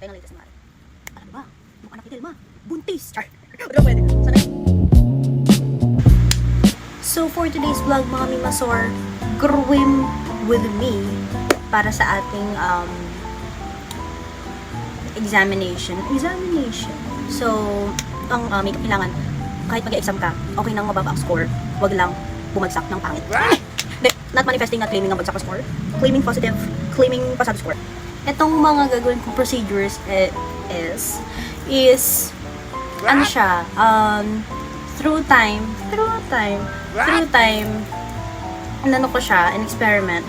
Tayo ng latest na mare. Alam mo ba? Yung anak ni Telma. Buntis! Char! Wala pwede. Sana yun. So for today's vlog mga Mimasor, growing with me para sa ating examination. So, ang makeup kailangan, kahit mag-exam ka, okay nang mababa ang score, wag lang bumagsak ng pangit. Not manifesting, not claiming ang bagsak ang score. Claiming positive, claiming pasado score. Itong mga gagawin kong procedures is ano siya, through time, ano ko siya, an experiment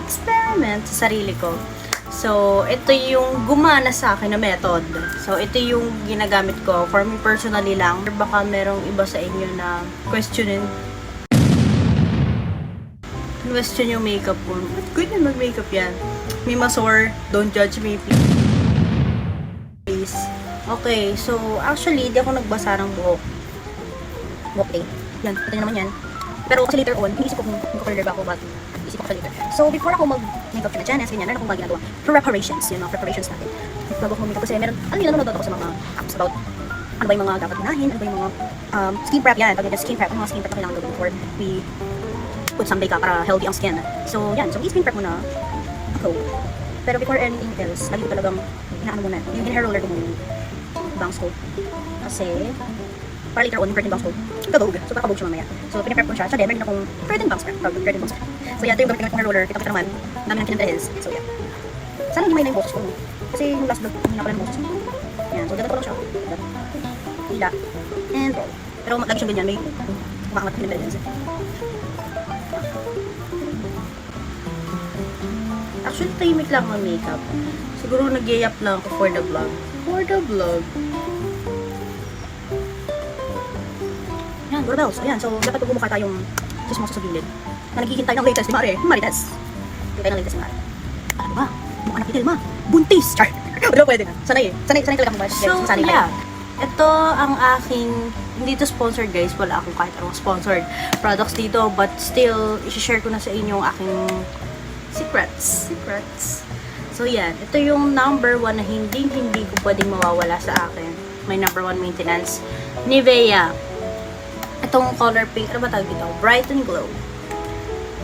sa sarili ko. So, ito yung gumana sa akin na method. So, ito yung ginagamit ko for me personally lang. Baka merong iba sa inyo na question yung makeup ko. Ba't good na mag-makeup yan? Mimasor, don't judge me, please. Okay, so, actually, di ako nagbasa ng buhok. Okay, yan, ito naman yan. Pero kasi later on, iniisip ko kung mag-color ba ako, but isip ko later. So, before ako mag-makeup na channels, ganyan, meron akong mga ginagawa. Preparations, yun, preparations natin. Bago ako mag-makeup kasi meron, nanonood ako sa mga apps about ano ba yung mga dapat unahin, ano ba yung mga skin prep, yan, pag skin prep, ang mga skin prep na kailangan gawin before we put some makeup para healthy ang skin. So, yan, so i-skin prep muna ako. Pero before anything else, lagi ko talagang inaano muna, yung hair roller ko muna yung bangs ko. Kasi, para later on, yung curtain bangs ko, kabog. So, pakabog siya mamaya. So, piniprep ko siya. Siya din, meron akong curtain bangs prep. Curtain bangs prep. So, yan, ito yung gamit ng hair roller. Kita ko naman. Dami ng kinandahes. So, yan. Sana hindi may na yung boses ko. Kasi yung last vlog, hindi na pala yung boses ko. Yan. So, ganito ko lang siya. Hila. And roll. Pero lagi siyang ganyan. May makaangat kinandahes. Actually, tahimik lang ang makeup. Siguro nag-yayap lang ako for the vlog. Ayan, doorbells. Ayan, so dapat pag bumukha tayong chismoso sa gilid. Na naghihintay ng latest ni Marites. Hintay ng latest ni Mari. Alam mo ba? Yung anak ni Telma. Buntis! Char! Wala pwede. Sanay talaga akong bash. So, yeah. Ito ang aking, hindi to sponsored guys. Wala akong kahit anong sponsored products dito. But still, isi-share ko na sa inyo ang aking secrets. So, yan. Ito yung number 1 na hindi ko pwedeng mawawala sa akin. My number 1 maintenance. Nivea. Itong color pink. Ano ba tawag dito? Bright and Glow.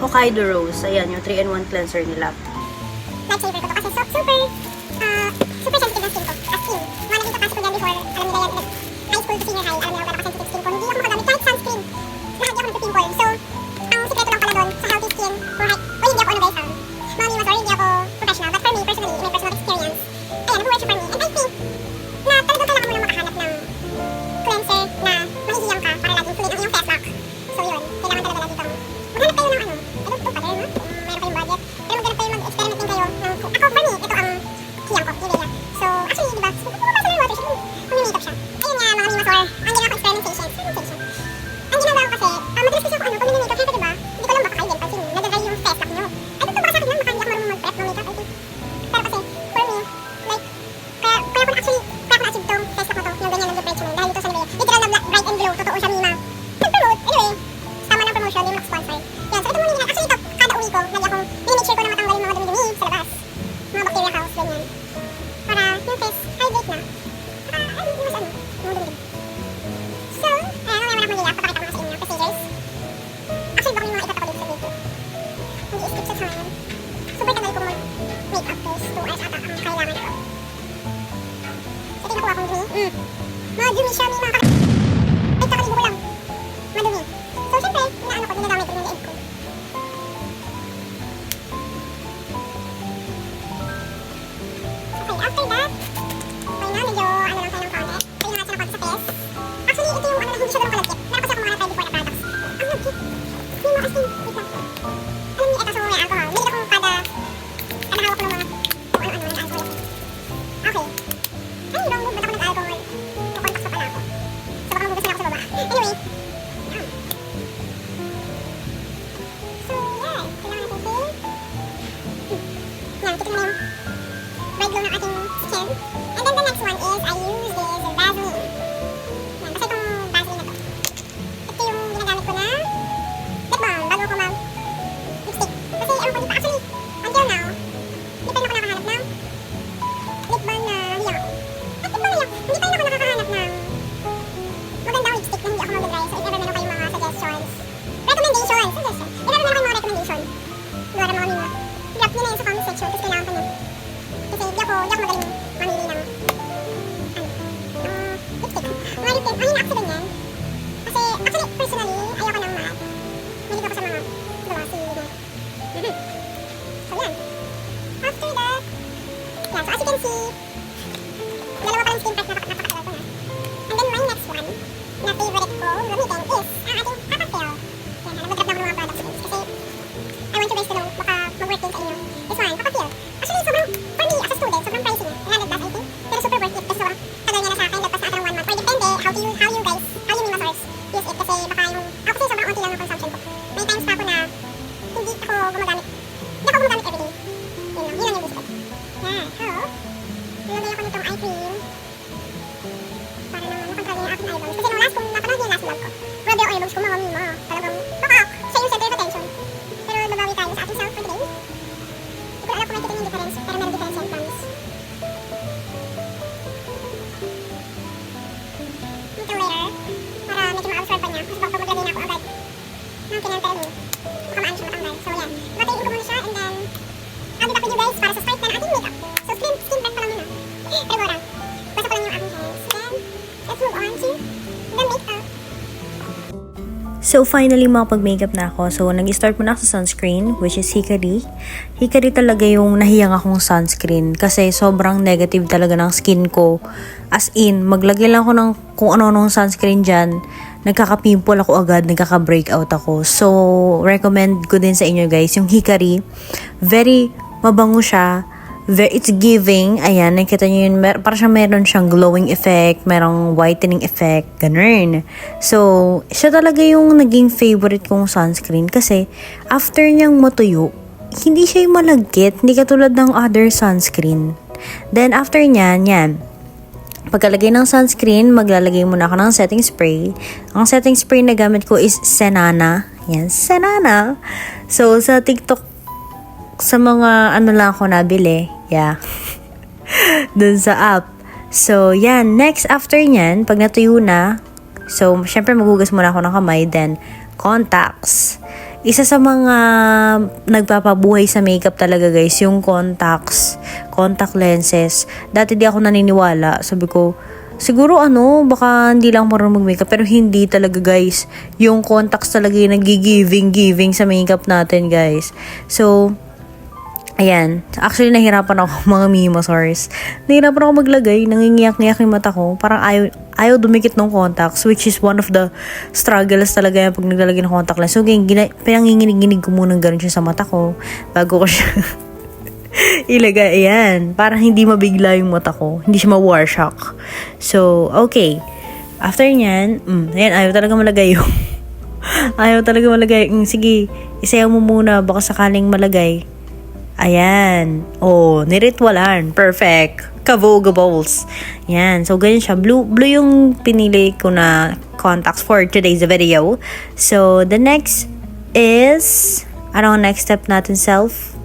Hokkaido Rose. Ayan, yung 3-in-1 cleanser nila. Lifesaver ko to kasi super sensitive na skin ko. As in, mga naging kapasok ko dyan before, alam nila yan, high school to senior high, alam nila ako sensitive skin ko. Hindi ako makagamit kahit sunscreen. Lahat di ako nagpipimple. So, ang sikreto lang pala doon sa healthy skin, hindi ako ano guys, mami, sorry, hindi ako professional. But for me, personally, in my personal experience, ayan, nag-work siya for me. And I think, na talagang kailangan mo lang makahanap ng cleanser na mahihiyang ka para laging clean ang iyong face mask. So yun, kailangan talaga lagi kang maghanap kayo ng ano, I don't know, pattern, kung meron kayong budget. Pero maghanap kayo, mag-experiment din kayo ng, ako, for me, ito ang hiyang ko, Nivea. So, actually, diba, pumapasa na yung water siya, mag-makeup siya. Ayun nga, mga Mimasor, ang ginawa ko experimentation. Ang ginawa ko kasi, madalas kasi ako ano, pag nag-makeup, syempre diba, hindi ko lang baka kayo din, pansin, nag-dry yung face mask nyo. Ay, ito baka sa akin lang, baka hindi ako marunong mag-prep ng makeup, I think. Pero kasi, for me, like, kaya ko na-achieve tong face mask na to, yung ganyan ng temperature mo, dahil ito sa Nivea. Literal na bright and glow, totoo siya, Mima. Nag-promote, anyway, tama ng promotion, yung sponsor. Yan, so ito muna actually ito, kada uwi ko, lagi akong, minimake sure ko na matanggal yung mga dumi-dumi sa labas. Mga bacteria house, ganyan. Para yung face, hydrate na. Para, ay, yung mas ano, yung dumi-dumi. So, ayan, mamaya mo na papakita ko na sa inyo, procedures. Actually, baka yung mga itatapag dito sa video. Hindi skip sa time. Super tagal ko mag-makeup first, 2 hours ata ang kailangan ko. So, tinakuha kong dumi. Madumi siya, Mima. Ay, kakaligo ko lang. Madumi. So, syempre, inaano ko, ginagamit ko yung leeg ko. Okay, after that, okay na, medyo ano lang tayo ng konti. Tayo na natin ng konti sa face. Actually, ito yung ano na hindi siya ganun kalagkit. Meron kasi ako mga try before na products. Ang lagkit. Hindi mo as in, wait lang. Alam niyo, ito so may alcohol. Bili akong kada hawak ko ng mga kung ano-ano ng alcohol. Okay. Ay, wrong move. Ba't ako nag-alcohol? Kukontak pa pala ako. gamitin is ang ating papel. Yan, nag-drop na ako ng mga products guys. Kasi I want you guys to know, baka mag-work din sa inyo. This one, papel. Actually, sobrang, for me, as a student, sobrang pricey niya. 300 plus, I think. Pero super worth it. Kasi sobrang tagal niya na sa akin. Lagpas na ata ng 1 month. Or depende how you guys, how you Mima source use it. Kasi baka yung, ako kasi sobrang onti lang ng consumption ko. May times pa ako na hindi ako gumagamit. Hindi ako gumagamit everyday. Yun lang yung biscuit. Yan, so, nilagay ako nitong eye cream. Para naman makontrol yung aking eyeballs. Kasi nung last kong napanood yung last vlog ko, grabe yung eyeballs ko mga Mima. Talagang, baka siya yung center of attention. Pero babawi tayo sa ating self for today. Hindi ko alam kung makikita niyo yung difference, pero meron difference yan, promise. Until later, para medyo ma-absorb pa niya. Kasi baka maglagay na ako agad ng kinenter mo. Baka maano siya matanggal. So yan, batayin ko muna siya and then I'll be back with you guys para sa start na ng ating makeup. So skin prep pa lang muna. Pero gora, basa ko lang yung aking hands. Then, let's move on to the makeup. So, finally, makapag-makeup na ako. So, nag-start muna ako sa sunscreen, which is Hikari. Hikari talaga yung nahiyang akong sunscreen kasi sobrang negative talaga ng skin ko. As in, maglagay lang ako ng kung ano-anong sunscreen dyan, nagkaka-pimple ako agad, nagkaka-breakout ako. So, recommend ko din sa inyo guys, yung Hikari. Very mabango siya. It's giving. Ayan, nakita nyo yun. Para siyang meron siyang glowing effect, merong whitening effect, ganun. So, siya talaga yung naging favorite kong sunscreen kasi after niyang matuyo, hindi siya yung malagkit, hindi katulad ng other sunscreen. Then, after niyan, yan. Pagkalagay ng sunscreen, maglalagay muna ako ng setting spray. Ang setting spray na gamit ko is Senana. Yan, Senana. So, sa TikTok, sa mga ano lang ako nabili. Yeah. Dun sa app. So, yan. Next, after nyan, pag natuyo na, so, syempre maghugas muna ako ng kamay, then, contacts. Isa sa mga nagpapabuhay sa makeup talaga guys, yung contacts, contact lenses. Dati di ako naniniwala. Sabi ko, siguro baka hindi lang marunong mag-makeup, pero hindi talaga guys. Yung contacts talaga yung nagigiving sa makeup natin guys. So, ayan. Actually, nahirapan ako mga Mima source. Nahirapan ako maglagay. Nangingiyak-ngiyak yung mata ko. Parang ayaw dumikit ng contacts, which is one of the struggles talaga yan pag naglalagay ng contact lens. So, pinanginginig ko muna ganun siya sa mata ko bago ko siya ilagay. Ayan. Para hindi mabigla yung mata ko. Hindi siya ma-war shock. So, okay. After nyan, ayan, ayaw talaga malagay yung ayaw talaga malagay. Sige, isayaw mo muna. Baka sakaling malagay. Ayan. Oh, niritwalan. Perfect. Kavogables. Yan. So, ganyan siya. Blue yung pinili ko na contacts for today's video. So, the next is, next step natin, self.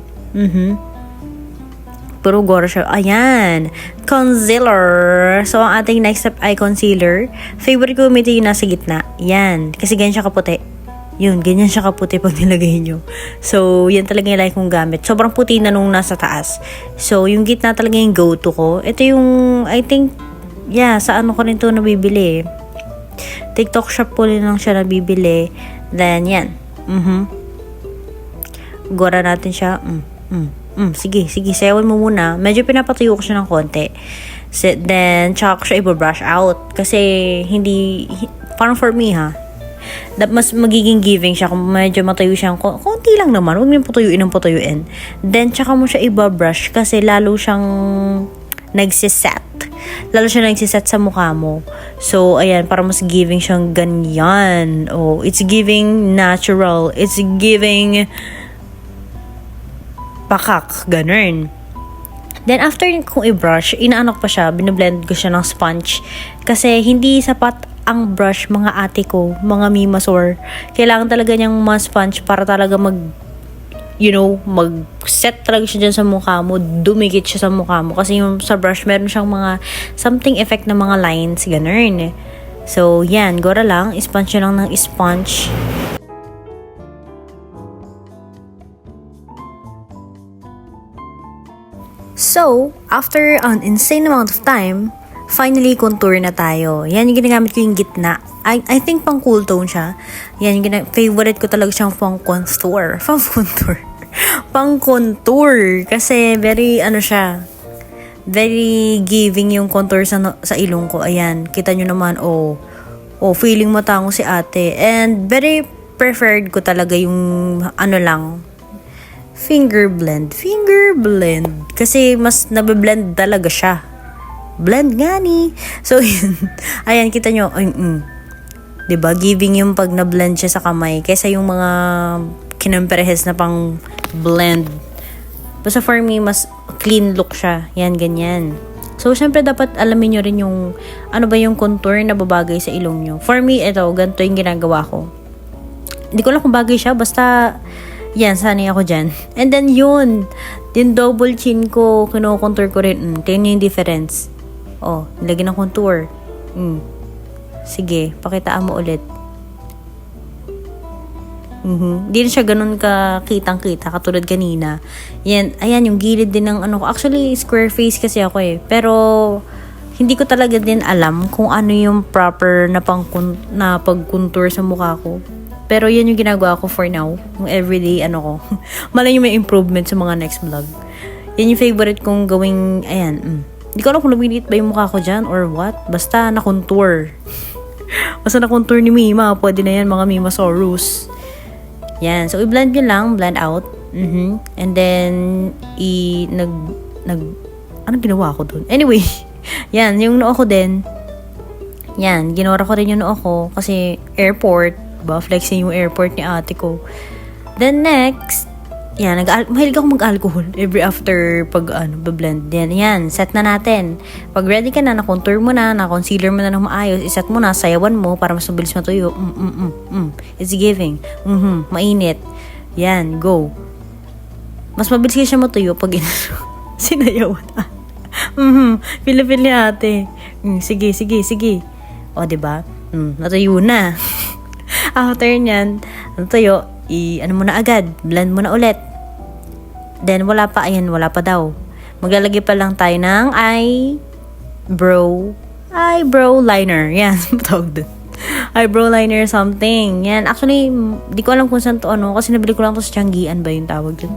Puro gora siya. Ayan. Concealer. So, ang ating next step ay concealer. Favorite ko gamitin yung nasa gitna. Yan. Kasi ganyan siya kaputi. Yun, ganyan siya kaputi pag nilagay nyo. So, yan talaga yung like kong gamit. Sobrang puti na nung nasa taas. So, yung gitna talaga yung go-to ko. Ito yung, I think, sa ko rin ito nabibili. TikTok shop ko rin lang siya nabibili. Then, yan. Gora natin siya. Sige, sayawan mo muna. Medyo pinapatuyo ko siya ng konti. Then, tsaka ko siya i-brush out. Kasi, parang for me mas magiging giving siya kung medyo matayo siyang konti lang naman, huwag niyong patuyuin. Then tsaka mo siya i-brush kasi lalo siyang nagsiset sa mukha mo. So ayan, para mas giving siyang ganyan. Oh, it's giving natural, it's giving pakak, ganun. Then after kong i-brush, inaanok pa siya, binablend ko siya ng sponge kasi hindi sapat ang brush mga ate ko, mga Mimasor. Kailangan talaga niyang ma-sponge para talaga mag-set talaga siya dyan sa mukha mo, dumikit siya sa mukha mo. Kasi yung sa brush, meron siyang mga something effect na mga lines, ganun. So, yan, gora lang, sponge lang ng sponge. So, after an insane amount of time, finally, contour na tayo. Yan yung ginagamit ko yung gitna. I think pang cool tone siya. Yan yung favorite ko talaga siyang pang contour. Pang contour. Kasi very, very giving yung contour sa ilong ko. Ayan, kita nyo naman, Oh, feeling matango si ate. And very preferred ko talaga yung ano lang, finger blend. Finger blend. Kasi mas nabe-blend talaga siya. Blend nga ni. So, yun. Ayan, kita nyo. Diba? Giving yung pag na-blend siya sa kamay. Kaysa yung mga kinamperehes na pang blend. Basta for me, mas clean look siya. Yan, ganyan. So, syempre dapat alamin nyo rin yung ano ba yung contour na babagay sa ilong nyo. For me, ito, ganito yung ginagawa ko. Hindi ko lang kung bagay siya. Basta, yan, sanay ako dyan. And then, yun. Yung double chin ko, kino-contour ko rin. Tingnan nyo yung difference. Oh, nilagyan ng contour. Sige, pakitaan mo ulit. Hindi na siya ganun ka kitang-kita katulad kanina. Yan, ayan yung gilid din ng ano ko. Actually, square face kasi ako eh. Pero hindi ko talaga din alam kung ano yung proper na pag-contour sa mukha ko. Pero yan yung ginagawa ko for now. Yung everyday ano ko. Malay nyo may improvement sa mga next vlog. Yan yung favorite kong gawing, ayan. Hindi ko alam kung lumiliit ba yung mukha ko dyan or what. Basta na-contour. Basta na-contour ni Mima. Pwede na yan mga Mima Saurus. Yan. So, i-blend nyo lang. Blend out. And then, anong ginawa ko dun? Anyway. Yan. Yung noo ko din. Yan. Ginora ko rin yung noo ko. Kasi, airport. Diba? Flexing yung airport ni ate ko. Then, next. Yan, mahilig ako mag-alcohol every after pag blend. Yan, set na natin. Pag ready ka na, na-contour mo na, na-concealer mo na ng maayos, iset mo na, sayawan mo para mas mabilis matuyo. It's giving. Mainit. Yan, go. Mas mabilis siya matuyo pag sinayawan na. Feel ni ate. Sige. O, diba? Natuyo na. After nyan, natuyo, ano mo na agad, blend mo na ulit. Then, wala pa daw. Maglalagay pa lang tayo ng eyebrow liner. Yan, tawag dun. Eyebrow liner something. Yan, actually, di ko alam kung saan to kasi nabili ko lang to sa Tianggian ba yung tawag dun.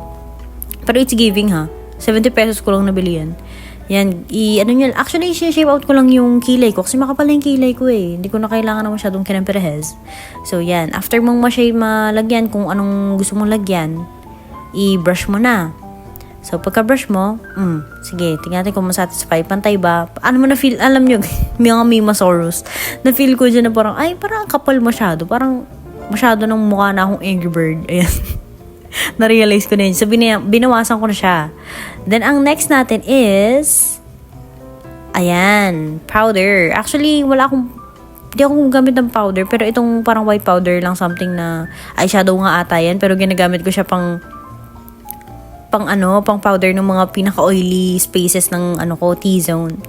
Pero it's giving ha. 70 pesos ko lang nabili yan. Yan, actually, shape out ko lang yung kilay ko kasi makapal yung kilay ko eh. Hindi ko na kailangan na masyadong kinamperehes. So, yan. After mong malagyan kung anong gusto mong lagyan, i-brush mo na. So, pagka-brush mo, sige, tingnan natin kung masatisfy. Pantay ba? Ano mo na-feel? Alam nyo, mga Mima Saurus. Na-feel ko dyan na parang, parang kapal masyado. Parang masyado ng mukha na akong Angry Bird. Ayan. Na-realize ko na yun. So, binawasan ko na siya. Then, ang next natin is, ayan, powder. Actually, hindi ako gamit ng powder, pero itong parang white powder lang, something na eyeshadow nga ata yan, pero ginagamit ko siya pang powder ng mga pinaka-oily spaces ng T-zone.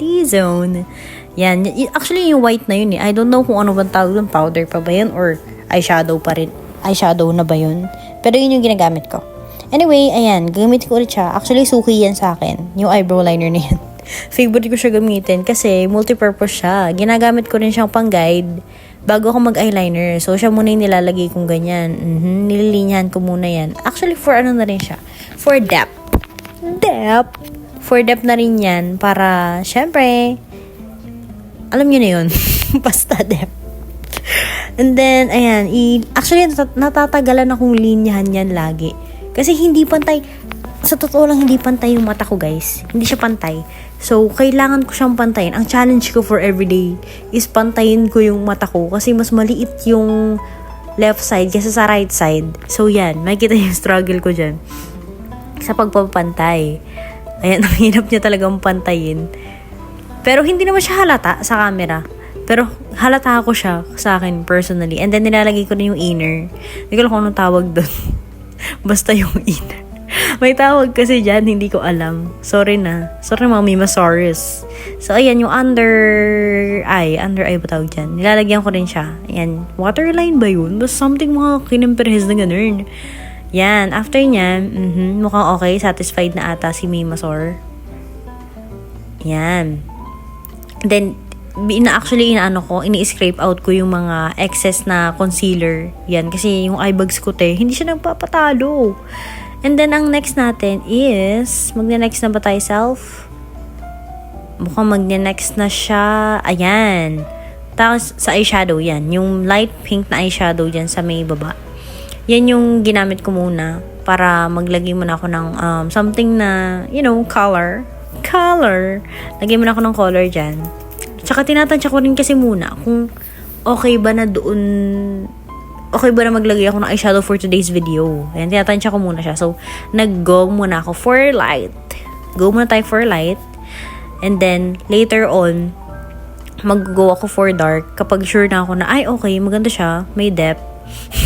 Yan. Actually, yung white na yun eh. I don't know kung ano bang tawag ng powder pa ba yun or eyeshadow pa rin. Eyeshadow na ba yun? Pero yun yung ginagamit ko. Anyway, ayan, gamit ko ulit siya. Actually, suki yan sa akin. Yung eyebrow liner na yan. Favorite ko siya gamitin kasi multi-purpose siya. Ginagamit ko rin siyang pang-guide bago ako mag-eyeliner. So, siya muna yung nilalagay kong ganyan. Nililinyahan ko muna yan. Actually, for ano na rin siya? For depth. For depth na rin yan para, syempre, alam nyo na yun. Basta depth. And then, ayan, actually, natatagalan akong linyahan yan lagi. Kasi hindi pantay, sa totoo lang hindi pantay yung mata ko guys. Hindi siya pantay. So, kailangan ko siyang pantayin. Ang challenge ko for everyday is pantayin ko yung mata ko kasi mas maliit yung left side kaysa sa right side. So, yan. Makikita yung struggle ko dyan. Sa pagpapantay. Ayan, ang hirap niya talagang pantayin. Pero hindi naman siya halata sa camera. Pero halata ako siya sa akin personally. And then, nilalagay ko na yung inner. Hindi ko lang kung anong tawag doon. Basta yung inner. May tawag kasi dyan, hindi ko alam. Sorry mga Mima Saurus. So, ayan, yung under eye ba tawag dyan? Nilalagyan ko rin siya. Ayan, waterline ba yun? Basta something mga kinimperhes na ganun. Yan, after nyan, mukhang okay, satisfied na ata si Mima Saur. Yan. Then, ini-scrape out ko yung mga excess na concealer. Yan, kasi yung eye bags ko hindi siya nagpapatalo. And then, ang next natin is, magne-next na ba tayo self? Mukhang magne-next na siya. Ayan. Tapos, sa eyeshadow, yan. Yung light pink na eyeshadow dyan sa may baba. Yan yung ginamit ko muna para maglagay muna ako ng something na, color. Color. Lagay muna ako ng color dyan. Tsaka tinatansya ko rin kasi muna kung okay ba na maglagay ako ng eyeshadow for today's video. Ayan, tinatansya ko muna siya. So, nag-go muna ako for light. Go muna tayo for light. And then, later on, mag-go ako for dark kapag sure na ako na, ay, okay, maganda siya. May depth.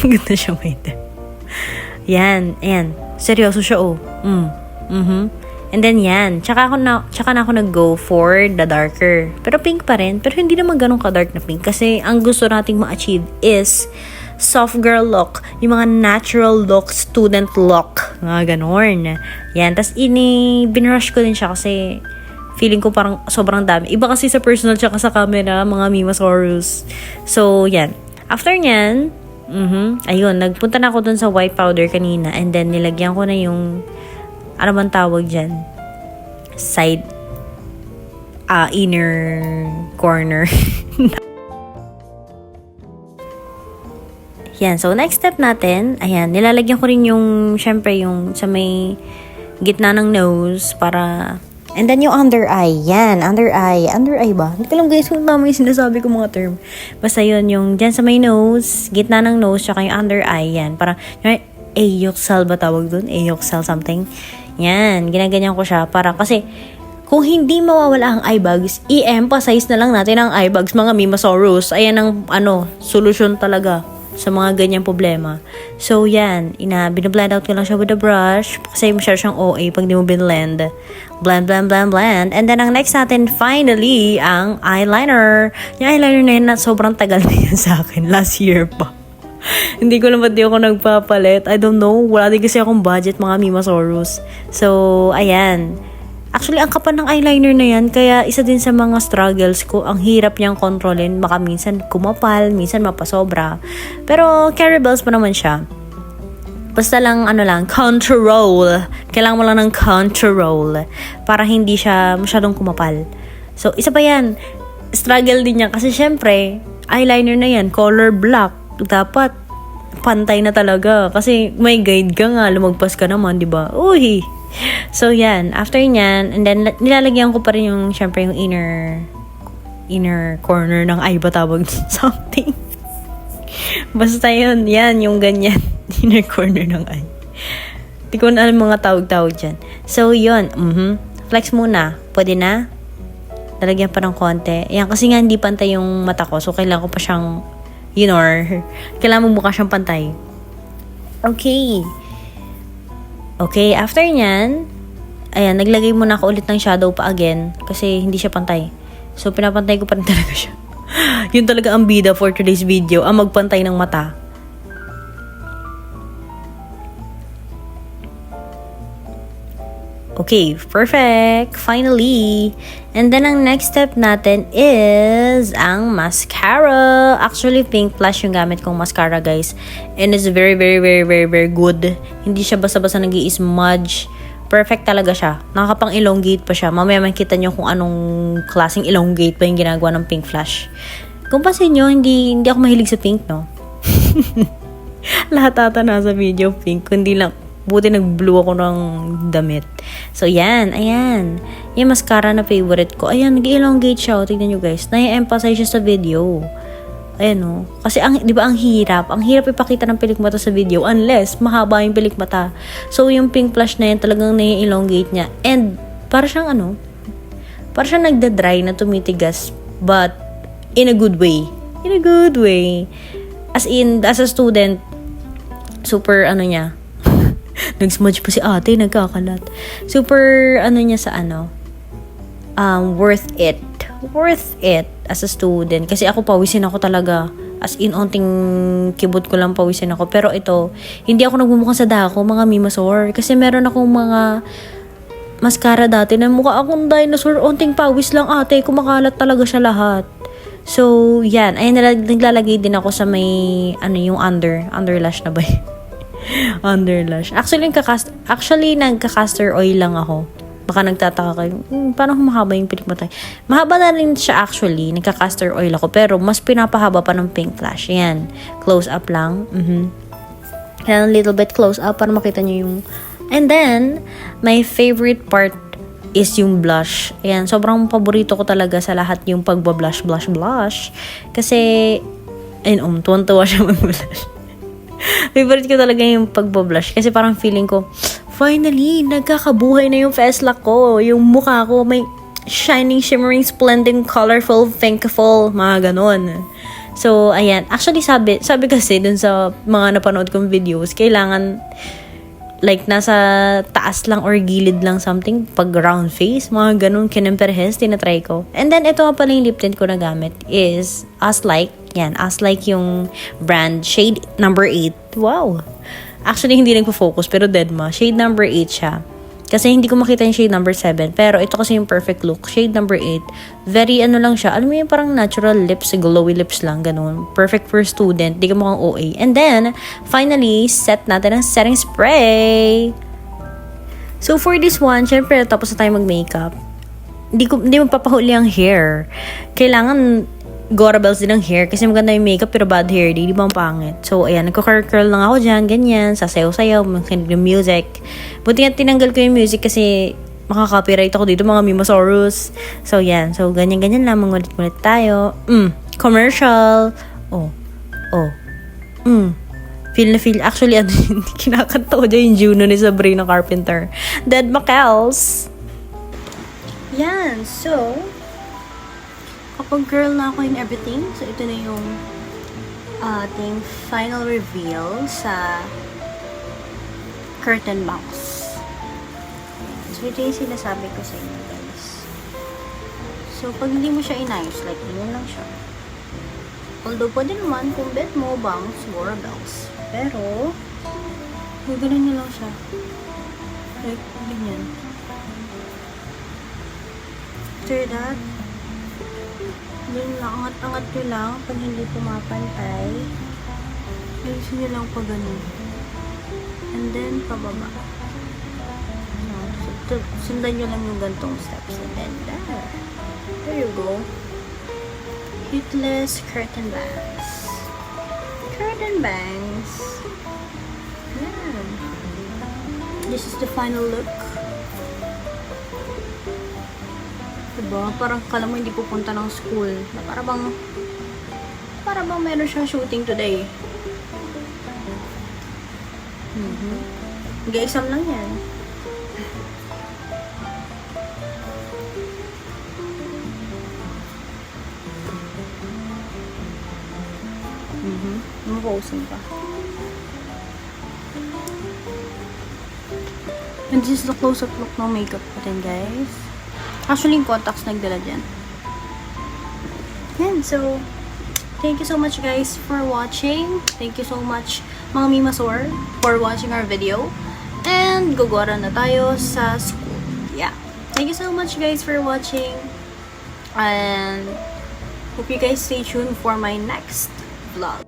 Maganda siya, may depth. Yan, ayan. Seryoso siya, oh. And then yan, tsaka na ako nag-go for the darker. Pero pink pa rin, pero hindi naman ganun ka-dark na pink. Kasi ang gusto nating ma-achieve is soft girl look. Yung mga natural look, student look. Mga ganun. Yan, tas binrush ko din siya kasi feeling ko parang sobrang dami. Iba kasi sa personal tsaka sa camera, mga Mimasaurus. So, yan. After nyan, ayun, nagpunta na ako dun sa white powder kanina and then nilagyan ko na yung ano bang tawag dyan? Side, inner corner. Yan. So, next step natin, ayan, nilalagyan ko rin yung, syempre, yung sa may gitna ng nose para, and then yung under eye. Yan, under eye. Under eye ba? Hindi ko alam guys kung tama yung sinasabi ko mga term. Basta yun, yung dyan sa may nose, gitna ng nose, tsaka yung under eye. Yan, para, yung ayoxal ba tawag dun? Ayoxal something. Yan, ginaganyan ko siya para kasi kung hindi mawawala ang eye bags, i-emphasize na lang natin ang eye bags, mga Mimasaurus. Ayan ang solusyon talaga sa mga ganyang problema. So, yan, binablend out ko lang siya with a brush kasi masyado siyang OA pag di mo binblend. Blend, blend, blend, blend. And then, ang next natin, finally, ang eyeliner. Yung eyeliner na yun, sobrang tagal na yan sa akin. Last year pa. Hindi ko lang ba't di ako nagpapalit. I don't know. Wala din kasi akong budget, mga Mimasaurus. So, ayan. Actually, ang kapal ng eyeliner na yan, kaya isa din sa mga struggles ko, ang hirap niyang kontrolin. Baka minsan kumapal, minsan mapasobra. Pero, carryballs pa naman siya. Basta lang, control. Kailangan mo lang ng control para hindi siya masyadong kumapal. So, isa pa yan. Struggle din niya kasi syempre, eyeliner na yan, color black. Dapat pantay na talaga kasi may guide ka nga, lumagpas ka naman, di ba? Uy. So yan, after nyan, and then nilalagyan ko pa rin yung syempre yung inner corner ng eye ba tawag something. Basta yun, yan yung ganyan, inner corner ng eye. Di ko na alam mga tawag-tawag dyan. So yun, flex muna. Pwede na? Lalagyan pa ng konti. Yan, kasi nga hindi pantay yung mata ko, so kailangan ko pa siyang kailangan mo mukha siyang pantay. Okay. Okay, after nyan, ayan, naglagay muna ako ulit ng shadow pa again kasi hindi siya pantay. So, pinapantay ko pa rin talaga siya. Yun talaga ang bida for today's video, ang magpantay ng mata. Okay, perfect. Finally. And then, ang next step natin is ang mascara. Actually, pink flash yung gamit kong mascara, guys. And it's very, very, very, very, very good. Hindi siya basta-basta nag-i-smudge. Perfect talaga siya. Nakakapang-elongate pa siya. Mamaya makita nyo kung anong klaseng elongate pa yung ginagawa ng pink flash. Kung pasin nyo, hindi ako mahilig sa pink, no? Lahat ata nasa video pink. Kundi lang, buti nag-blue ako ng damit. So, yan. Ayan. Yung mascara na favorite ko. Ayan, nag-elongate siya. O, tignan nyo guys. Na-emphasize siya sa video. Ayan o. Kasi, di ba ang hirap? Ang hirap ipakita ng pilikmata sa video unless mahaba yung pilikmata. So, yung pink flash na yan talagang na-elongate niya. And, para siyang para siyang nagda-dry na tumitigas. But, in a good way. In a good way. As a student, super, niya, nag-smudge pa si ate, nagkakalat. Super, niya sa worth it. Worth it as a student. Kasi ako, pawisin ako talaga. As in, onting kibot ko lang pawisin ako. Pero ito, hindi ako nagmumukhang sa dako, mga Mimasaur. Kasi meron akong mga mascara dati na mukha akong dinosaur. Onting pawis lang ate, kumakalat talaga siya lahat. So, yan. Ayun, naglalagay din ako sa may, yung underlash na ba? Underlash. Actually, nagka-castor oil lang ako. Baka nagtataka kayo, paano humahaba yung pilik mo tayo? Mahaba na rin siya actually. Nagka-castor oil ako. Pero mas pinapahaba pa ng Pink Flash. Ayan. Close up lang. And a little bit close up para makita nyo yung... And then, my favorite part is yung blush. Ayan. Sobrang paborito ko talaga sa lahat yung pagbablush, blush. Kasi, ayun, tuwan-tuwa siya mag-blush. Favorite ko talaga yung pagbablush. Kasi parang feeling ko, finally, nagkakabuhay na yung face lock ko. Yung mukha ko may shining, shimmering, splendid, colorful, thinkful, mga ganon. So, ayan. Actually, sabi kasi dun sa mga napanood kong videos, kailangan like nasa taas lang or gilid lang something, pag round face, mga ganun, kinemperhes, tinatry ko. And then, ito nga pala yung lip tint ko na gamit is As Like. Yan, As Like yung brand, shade number 8. Wow! Actually, hindi nagpo-focus, pero Deadma. Shade number 8 siya. Kasi hindi ko makita yung shade number 7. Pero ito kasi yung perfect look. Shade number 8. Very ano lang siya. Alam mo yung parang natural lips, glowy lips lang. Ganun. Perfect for student. Di ka mukhang OA. And then, finally, set natin ang setting spray. So, for this one, syempre, tapos na tayo mag-makeup. Hindi magpapahuli ang hair. Kailangan Gora Bells din ang hair kasi maganda yung makeup pero bad hair di ba ang pangit. So ayan, nagko-curl lang ako dyan, ganyan, sasayaw-sayaw, makinig ng music. Buti nga tinanggal ko yung music kasi makaka-copyright ako dito mga Mimosaurus. So yan, so ganyan-ganyan lang, mangulit-ngulit tayo. Commercial. Feel na feel. Actually, ano yun, kinakanta ko dyan yung Juno ni Sabrina Carpenter. Dead Macals. Yan, so kapag girl na ako in everything, so ito na yung ating final reveal sa curtain box. So ito yung sinasabi ko sa inyo guys. So pag hindi mo siya inayos, like yun lang siya. Although pwede naman kung bet mo bangs, Gora Bells. Pero gagawin nyo lang siya. Like ganyan. After that, yun lang, angat-angat nyo lang pag hindi pumapantay. Ayusin nyo lang pa ganun. And then, pababa. So, sundan nyo lang yung gantong steps. And then, there you go. Hitless curtain bangs. Curtain bangs. Yan. This is the final look. Diba? Parang kala mo hindi pupunta ng school. Para bang meron siyang shooting today. Mag-exam lang yan. Maposing pa. And this is the close-up look ng makeup natin, guys. Actually, yung contacts nagdala dyan. Yan, so, thank you so much guys for watching. Thank you so much, mga Mimasor, for watching our video. And, gugora na tayo sa school. Yeah. Thank you so much guys for watching. And, hope you guys stay tuned for my next vlog.